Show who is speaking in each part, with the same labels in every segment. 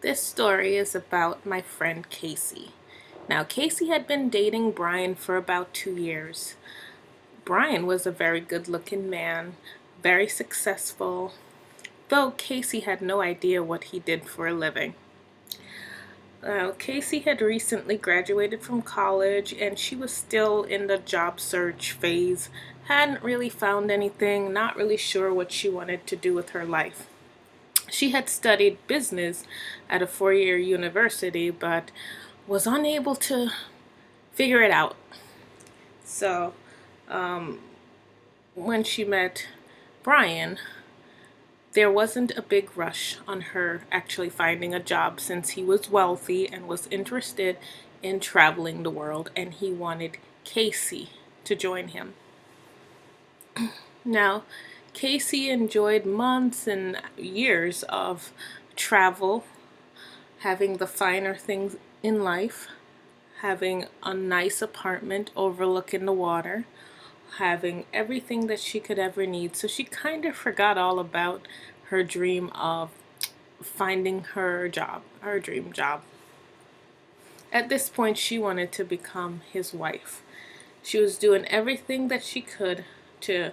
Speaker 1: This story is about my friend Casey. Now, Casey had been dating Brian for about 2 years. Brian was a very good looking man, very successful, though Casey had no idea what he did for a living. Casey had recently graduated from college and she was still in the job search phase, hadn't really found anything, not really sure what she wanted to do with her life. She had studied business at a 4 year university, but was unable to figure it out. So, when she met Brian, there wasn't a big rush on her actually finding a job since he was wealthy and was interested in traveling the world, and he wanted Casey to join him. Now, Casey enjoyed months and years of travel, having the finer things in life, having a nice apartment overlooking the water, having everything that she could ever need. So she kind of forgot all about her dream of finding her job, her dream job. At this point, she wanted to become his wife. She was doing everything that she could to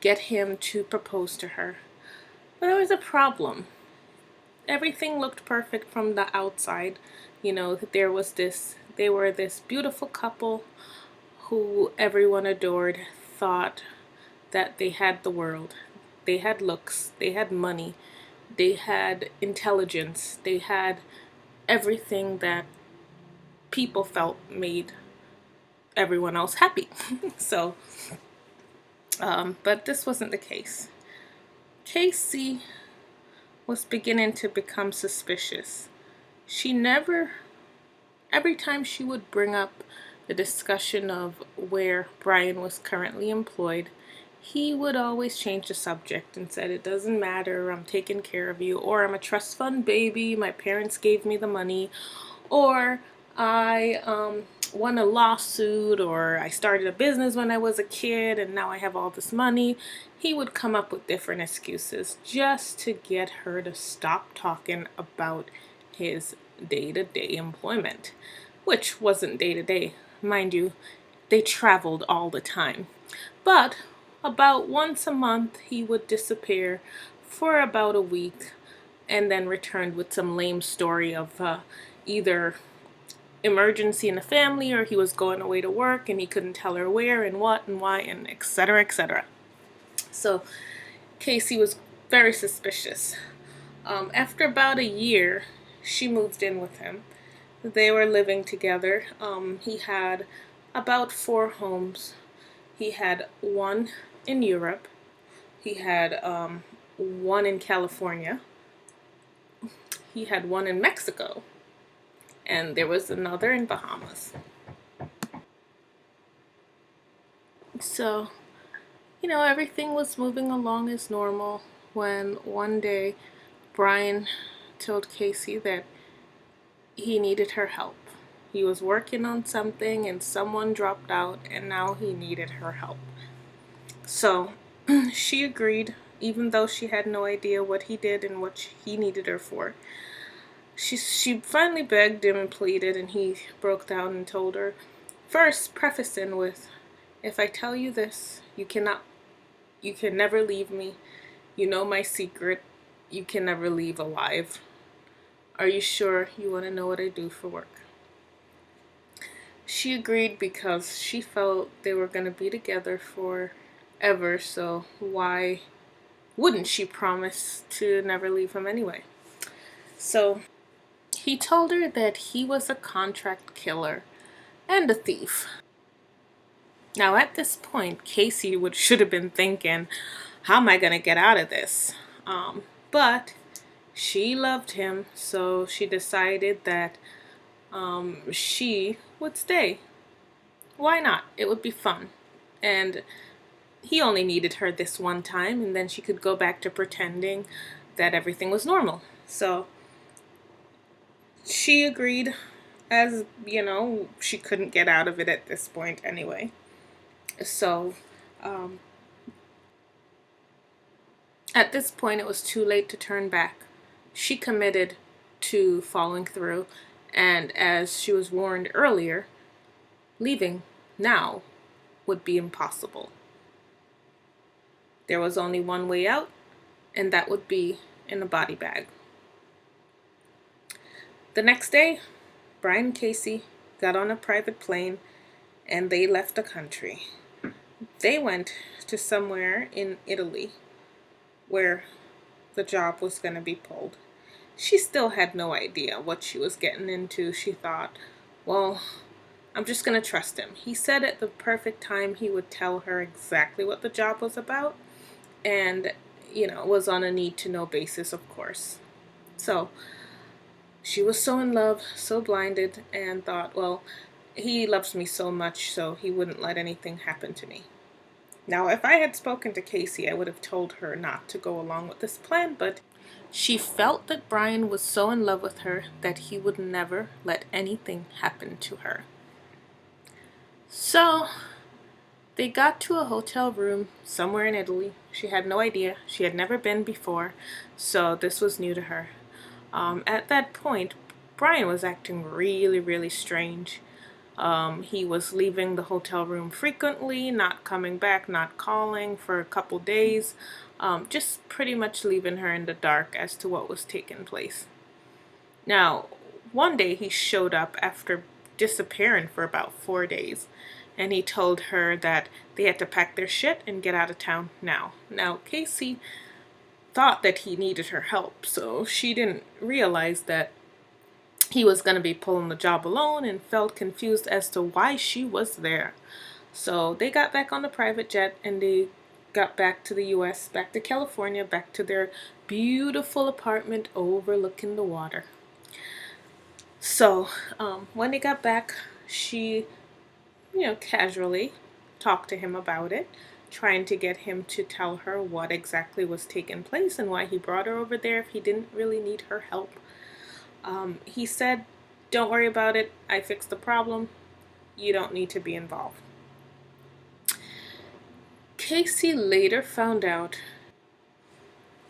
Speaker 1: get him to propose to her. But there was a problem. Everything looked perfect from the outside. They were this beautiful couple who everyone adored, thought that they had the world. They had looks, they had money, they had intelligence, they had everything that people felt made everyone else happy. So, but this wasn't the case. Casey was beginning to become suspicious. She never, every time she would bring up the discussion of where Brian was currently employed, he would always change the subject and said, "It doesn't matter, I'm taking care of you," or "I'm a trust fund baby, my parents gave me the money," or "I won a lawsuit," or "I started a business when I was a kid and now I have all this money." He would come up with different excuses just to get her to stop talking about his day-to-day employment, which wasn't day-to-day. Mind you, they traveled all the time. But about once a month, he would disappear for about a week and then returned with some lame story of either emergency in the family, or he was going away to work and he couldn't tell her where and what and why, and etc., etc. So Casey was very suspicious. After about a year, she moved in with him. They were living together. He had about 4 homes. He had one in Europe. He had one in California. He had one in Mexico. And there was another in Bahamas. So, everything was moving along as normal when one day Brian told Casey that he needed her help. He was working on something and someone dropped out, and now he needed her help. So she agreed, even though she had no idea what he did and what he needed her for. She finally begged him and pleaded, and he broke down and told her, first prefacing with, "If I tell you this, you can never leave me. You know my secret. You can never leave alive. Are you sure you want to know what I do for work?" She agreed because she felt they were going to be together forever, so why wouldn't she promise to never leave him anyway? So he told her that he was a contract killer and a thief. Now at this point, Casey should have been thinking, how am I going to get out of this? But she loved him, so she decided that she would stay. Why not? It would be fun. And he only needed her this one time, and then she could go back to pretending that everything was normal. So she agreed, as she couldn't get out of it at this point anyway. So at this point, it was too late to turn back. She committed to following through, and as she was warned earlier, leaving now would be impossible. There was only one way out, and that would be in a body bag. The next day, Brian and Casey got on a private plane and they left the country. They went to somewhere in Italy where the job was going to be pulled. She still had no idea what she was getting into. She thought, well, I'm just going to trust him. He said at the perfect time he would tell her exactly what the job was about, and, was on a need to know basis, of course. So she was so in love, so blinded, and thought, well, he loves me so much, so he wouldn't let anything happen to me. Now, if I had spoken to Casey, I would have told her not to go along with this plan, but she felt that Brian was so in love with her that he would never let anything happen to her. So they got to a hotel room somewhere in Italy. She had no idea. She had never been before, so this was new to her. At that point, Brian was acting really, really strange. He was leaving the hotel room frequently, not coming back, not calling for a couple days, just pretty much leaving her in the dark as to what was taking place. Now, one day he showed up after disappearing for about 4 days, and he told her that they had to pack their shit and get out of town now. Now, Casey thought that he needed her help, so she didn't realize that he was going to be pulling the job alone and felt confused as to why she was there. So they got back on the private jet and they got back to the US, back to California, back to their beautiful apartment overlooking the water. So when they got back, she, casually talked to him about it, trying to get him to tell her what exactly was taking place and why he brought her over there if he didn't really need her help. He said, don't worry about it. I fixed the problem. You don't need to be involved. Casey later found out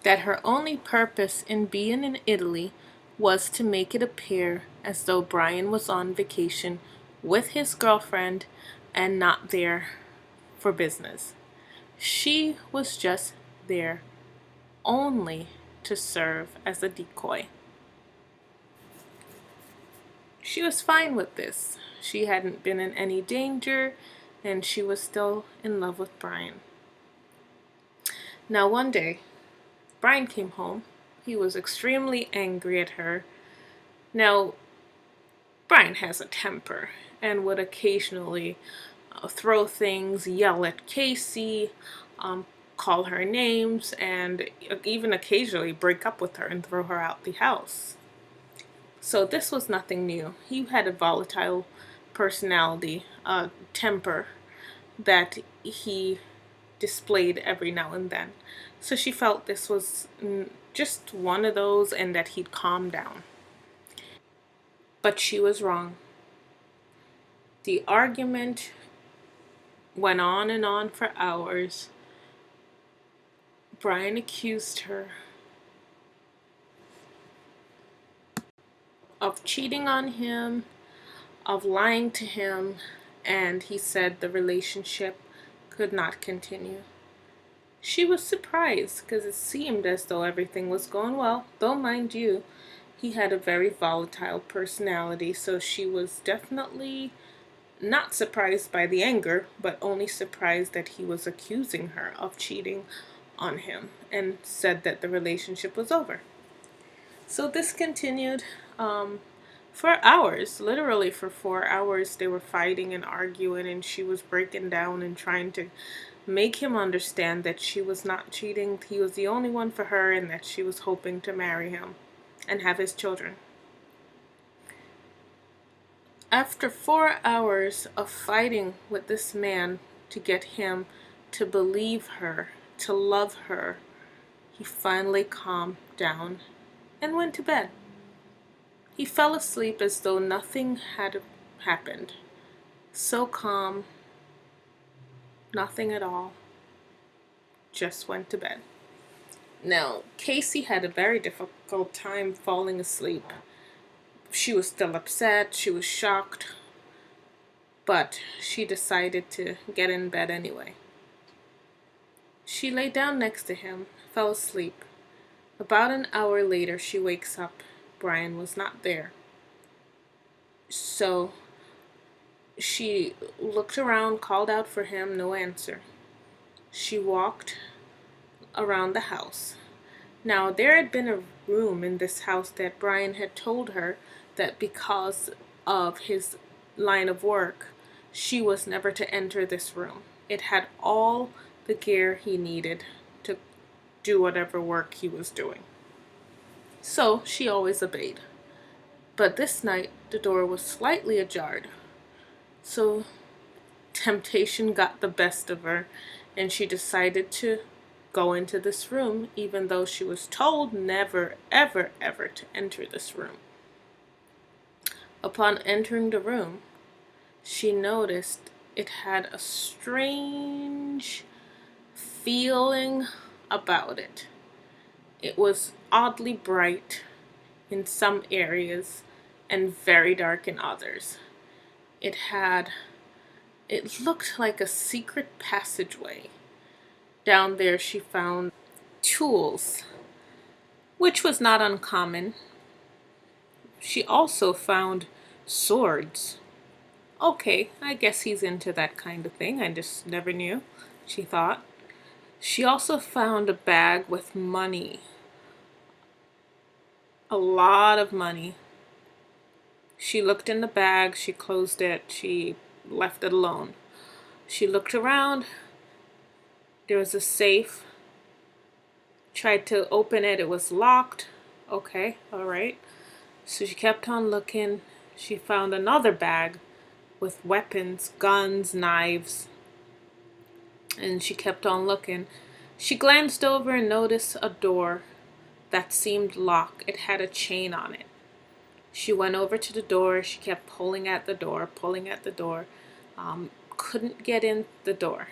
Speaker 1: that her only purpose in being in Italy was to make it appear as though Brian was on vacation with his girlfriend and not there for business. She was just there only to serve as a decoy. She was fine with this. She hadn't been in any danger, and she was still in love with Brian. Now, one day, Brian came home. He was extremely angry at her. Now, Brian has a temper and would occasionally throw things, yell at Casey, call her names, and even occasionally break up with her and throw her out the house. So this was nothing new. He had a volatile personality, temper that he displayed every now and then. So she felt this was just one of those and that he'd calm down. But she was wrong. The argument went on and on for hours. Brian accused her of cheating on him, of lying to him, and he said the relationship could not continue. She was surprised because it seemed as though everything was going well, though mind you, he had a very volatile personality, so she was definitely not surprised by the anger, but only surprised that he was accusing her of cheating on him and said that the relationship was over. So this continued for hours, literally for 4 hours. They were fighting and arguing, and she was breaking down and trying to make him understand that she was not cheating. He was the only one for her, and that she was hoping to marry him and have his children. After 4 hours of fighting with this man to get him to believe her, to love her, he finally calmed down and went to bed. He fell asleep as though nothing had happened. So calm, nothing at all. Just went to bed. Now, Casey had a very difficult time falling asleep. She was still upset, she was shocked, but she decided to get in bed anyway. She lay down next to him, fell asleep. About an hour later, she wakes up. Brian was not there. So she looked around, called out for him, no answer. She walked around the house. Now, there had been a room in this house that Brian had told her that because of his line of work, she was never to enter this room. It had all the gear he needed to do whatever work he was doing. So she always obeyed. But this night, the door was slightly ajar. So temptation got the best of her, and she decided to go into this room, even though she was told never, ever, ever to enter this room. Upon entering the room, she noticed it had a strange feeling about it. It was oddly bright in some areas and very dark in others. It looked like a secret passageway. Down there she found tools, which was not uncommon. She also found swords. Okay, I guess he's into that kind of thing. I just never knew, she thought. She also found a bag with money. A lot of money. She looked in the bag, she closed it, she left it alone. She looked around. There was a safe. Tried to open it, it was locked. Okay, alright. So she kept on looking. She found another bag with weapons, guns, knives. And she kept on looking. She glanced over and noticed a door that seemed locked. It had a chain on it. She went over to the door. She kept pulling at the door, couldn't get in the door.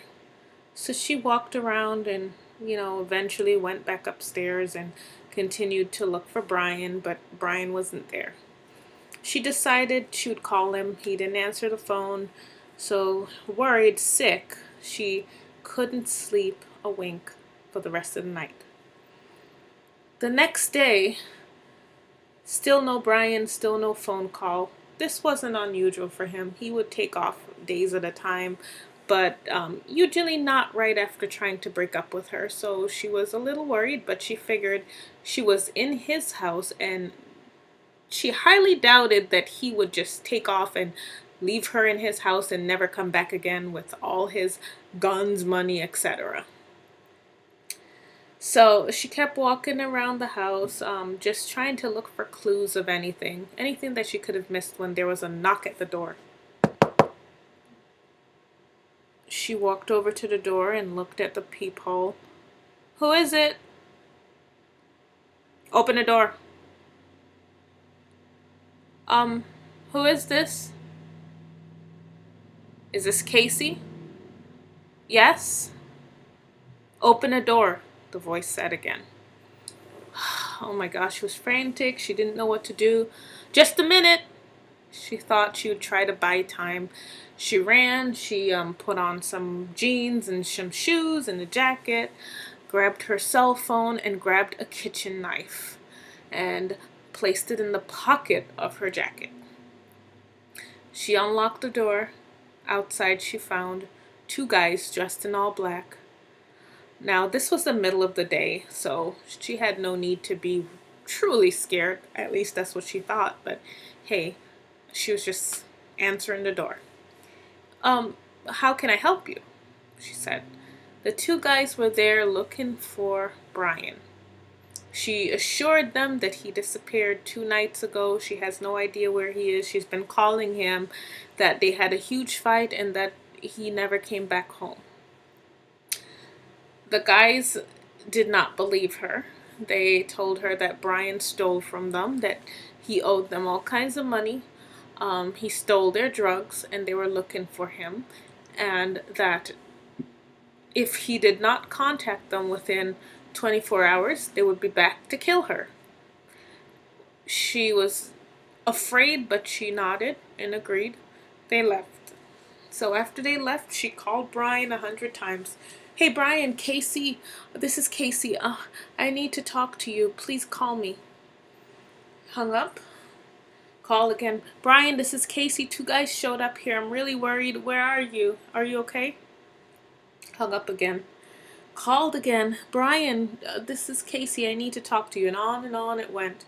Speaker 1: So she walked around and, eventually went back upstairs and continued to look for Brian, but Brian wasn't there. She decided she would call him. He didn't answer the phone. So worried, sick, she couldn't sleep a wink for the rest of the night. The next day, still no Brian, still no phone call. This wasn't unusual for him. He would take off days at a time, but usually not right after trying to break up with her. So she was a little worried, but she figured she was in his house, and she highly doubted that he would just take off and leave her in his house and never come back again with all his guns, money, etc. So she kept walking around the house, just trying to look for clues of anything that she could have missed when there was a knock at the door. She walked over to the door and looked at the peephole. "Who is it?" "Open the door." Who is this?" "Is this Casey?" "Yes." "Open the door," the voice said again. Oh my gosh, she was frantic. She didn't know what to do. "Just a minute." She thought she would try to buy time. She ran. She put on some jeans and some shoes and a jacket, grabbed her cell phone and grabbed a kitchen knife and placed it in the pocket of her jacket. She unlocked the door. Outside she found two guys dressed in all black. Now, this was the middle of the day, so she had no need to be truly scared. At least that's what she thought. But hey, she was just answering the door. How can I help you?" she said. The two guys were there looking for Brian. She assured them that he disappeared 2 nights ago. She has no idea where he is. She's been calling him, that they had a huge fight, and that he never came back home. The guys did not believe her. They told her that Brian stole from them, that he owed them all kinds of money. He stole their drugs and they were looking for him, and that if he did not contact them within 24 hours, they would be back to kill her. She was Afraid, but she nodded and agreed. They left. So after they left, she called Brian 100 times. Hey Brian, Casey, this is Casey. I need to talk to you. Please call me. Hung up. Call again. Brian, this is Casey. 2 guys showed up here. I'm really worried. Where are you? Are you okay? Hung up again. Called again. Brian, this is Casey. I need to talk to you. And on it went.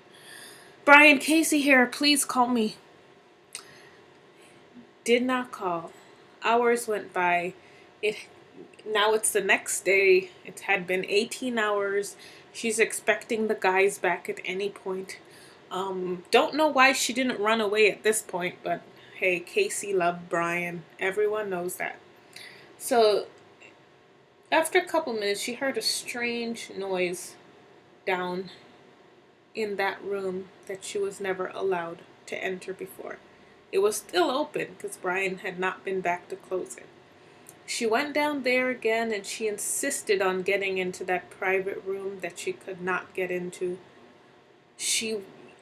Speaker 1: Brian, Casey here. Please call me. Did not call. Hours went by. Now it's the next day. It had been 18 hours. She's expecting the guys back at any point. Don't know why she didn't run away at this point, but hey, Casey loved Brian. Everyone knows that. So after a couple minutes, she heard a strange noise down in that room that she was never allowed to enter before. It was still open because Brian had not been back to close it. She went down there again and she insisted on getting into that private room that she could not get into. She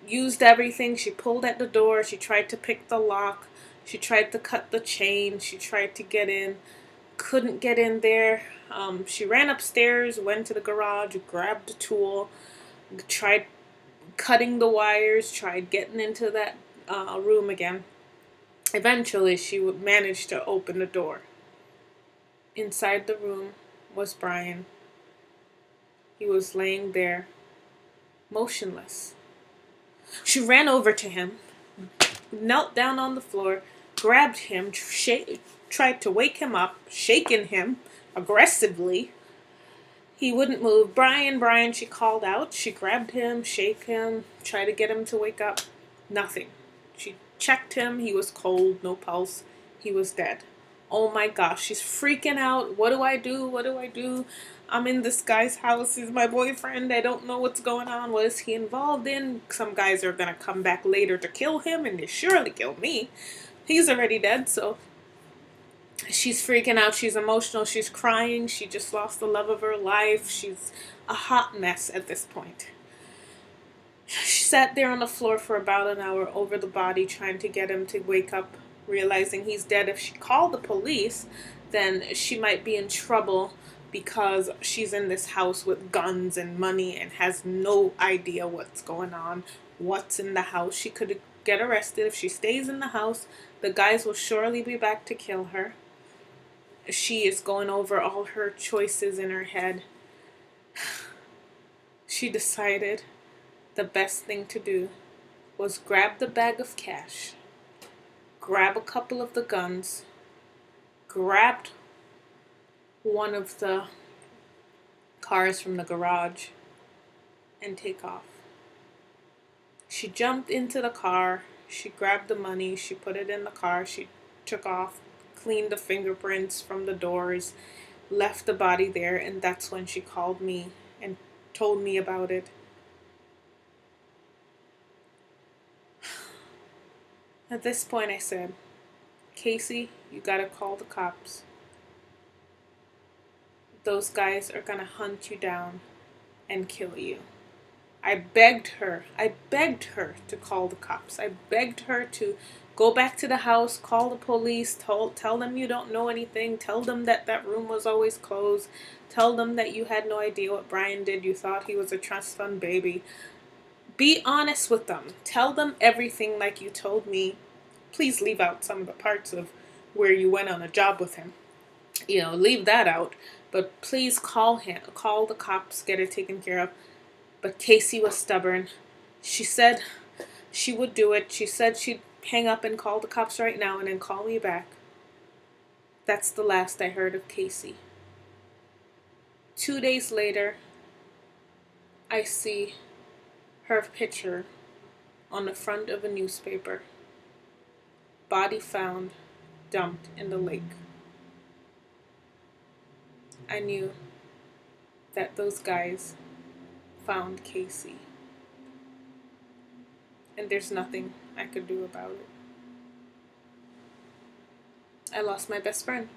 Speaker 1: used everything. She pulled at the door. She tried to pick the lock. She tried to cut the chain. She tried to get in. Couldn't get in there. She ran upstairs, went to the garage, grabbed a tool, tried cutting the wires, tried getting into that room again. Eventually, she managed to open the door. Inside the room was Brian. He was laying there, motionless. She ran over to him, knelt down on the floor, grabbed him, tried to wake him up, shaking him aggressively. He wouldn't move. Brian, Brian, she called out. She grabbed him, shake him, tried to get him to wake up. Nothing. She checked him. He was cold, no pulse. He was dead. Oh my gosh, she's freaking out. What do I do? What do I do? I'm in this guy's house. He's my boyfriend. I don't know what's going on. What is he involved in? Some guys are going to come back later to kill him, and they surely kill me. He's already dead, so she's freaking out. She's emotional. She's crying. She just lost the love of her life. She's a hot mess at this point. She sat there on the floor for about an hour over the body, trying to get him to wake up, realizing he's dead. If she called the police, then she might be in trouble because she's in this house with guns and money and has no idea what's going on, what's in the house. She could get arrested. If she stays in the house, the guys will surely be back to kill her. She is going over all her choices in her head. She decided the best thing to do was grab the bag of cash, grab a couple of the guns, grabbed one of the cars from the garage, and take off. She jumped into the car, she grabbed the money, she put it in the car, she took off, cleaned the fingerprints from the doors, left the body there, and that's when she called me and told me about it. At this point I said, Casey, you gotta call the cops. Those guys are gonna hunt you down and kill you. I begged her to call the cops. I begged her to go back to the house, call the police, tell them you don't know anything, tell them that that room was always closed, tell them that you had no idea what Brian did, you thought he was a trust fund baby. Be honest with them. Tell them everything like you told me. Please leave out some of the parts of where you went on a job with him. Leave that out. But please call the cops, get it taken care of. But Casey was stubborn. She said she would do it. She said she'd hang up and call the cops right now and then call me back. That's the last I heard of Casey. 2 days later, I see her picture on the front of a newspaper. Body found, dumped in the lake. I knew that those guys found Casey. And there's nothing I could do about it. I lost my best friend.